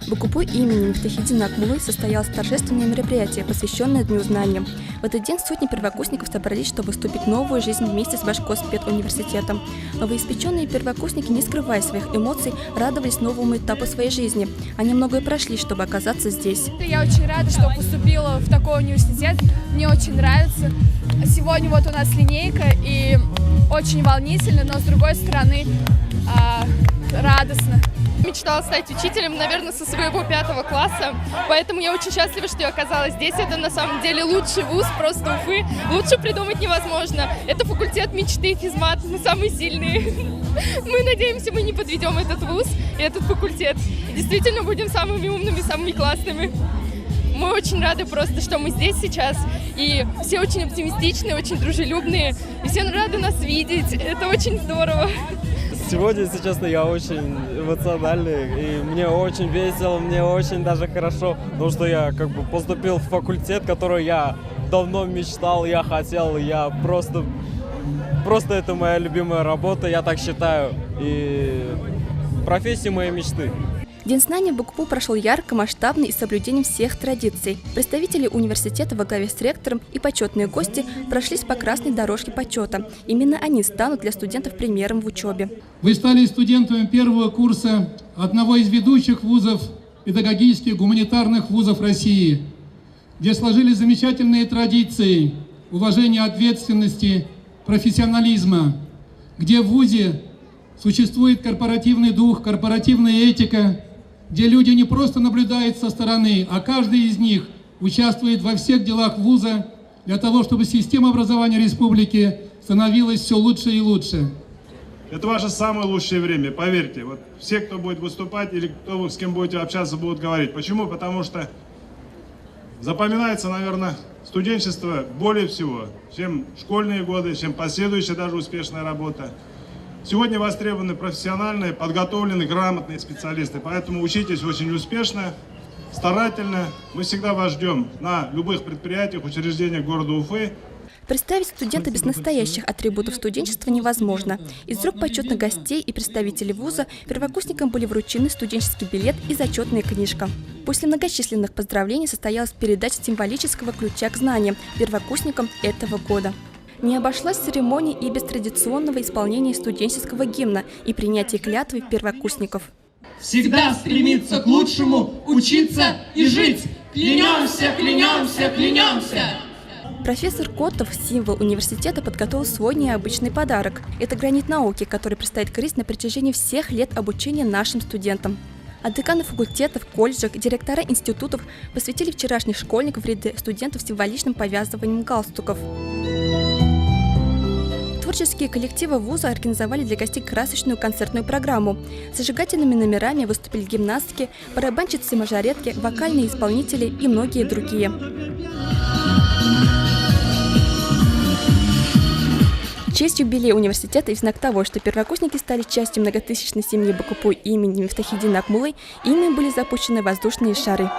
В УКПУ имени Мифтахиддина Акмуллы состоялось торжественное мероприятие, посвященное Дню знаний. В этот день сотни первокурсников собрались, чтобы вступить в новую жизнь вместе с Башкоспедуниверситетом. Новоиспеченные первокурсники, не скрывая своих эмоций, радовались новому этапу своей жизни. Они многое прошли, чтобы оказаться здесь. Я очень рада, что поступила в такой университет. Мне очень нравится. Сегодня вот у нас линейка, и очень волнительно, но с другой стороны радостно. Мечтала стать учителем, наверное, со своего 5 класса, поэтому я очень счастлива, что я оказалась здесь. Это на самом деле лучший вуз просто Уфы, лучше придумать невозможно. Это факультет мечты, физмат, мы самые сильные. Мы надеемся, мы не подведем этот вуз и этот факультет. Действительно будем самыми умными, самыми классными. Мы очень рады просто, что мы здесь сейчас, и все очень оптимистичные, очень дружелюбные, и все рады нас видеть, это очень здорово. Сегодня, если честно, я очень эмоциональный, и мне очень весело, мне очень даже хорошо, потому что я поступил в факультет, который я давно мечтал, я хотел, я просто это моя любимая работа, я так считаю, и профессия моей мечты. День знаний в УКПУ прошел ярко, масштабно и с соблюдением всех традиций. Представители университета во главе с ректором и почетные гости прошлись по красной дорожке почета. Именно они станут для студентов примером в учебе. Вы стали студентами первого курса одного из ведущих вузов, педагогических гуманитарных вузов России, где сложились замечательные традиции уважения, ответственности, профессионализма, где в вузе существует корпоративный дух, корпоративная этика, где люди не просто наблюдают со стороны, а каждый из них участвует во всех делах вуза для того, чтобы система образования республики становилась все лучше и лучше. Это ваше самое лучшее время, поверьте. Вот все, кто будет выступать или кто, с кем будете общаться, будут говорить. Почему? Потому что запоминается, наверное, студенчество более всего, чем школьные годы, чем последующая даже успешная работа. Сегодня востребованы профессиональные, подготовленные, грамотные специалисты, поэтому учитесь очень успешно, старательно. Мы всегда вас ждем на любых предприятиях, учреждениях города Уфы. Представить студента без настоящих атрибутов студенчества невозможно. Из рук почетных гостей и представителей вуза первокурсникам были вручены студенческий билет и зачетная книжка. После многочисленных поздравлений состоялась передача символического ключа к знаниям первокурсникам этого года. Не обошлась церемония и без традиционного исполнения студенческого гимна и принятия клятвы первокурсников. Всегда стремиться к лучшему, учиться и жить. Клянемся, клянемся, клянемся! Профессор Котов, символ университета, подготовил свой необычный подарок. Это гранит науки, который предстоит крыть на протяжении всех лет обучения нашим студентам. А деканы факультетов, колледжей, директора институтов посвятили вчерашних школьников в ряды студентов символичным повязыванием галстуков. Творческие коллективы вуза организовали для гостей красочную концертную программу. С зажигательными номерами выступили гимнастки, барабанщицы-мажоретки, вокальные исполнители и многие другие. В честь юбилея университета и в знак того, что первокурсники стали частью многотысячной семьи БКПУ имени Мифтахиддина Акмуллы, ими были запущены воздушные шары.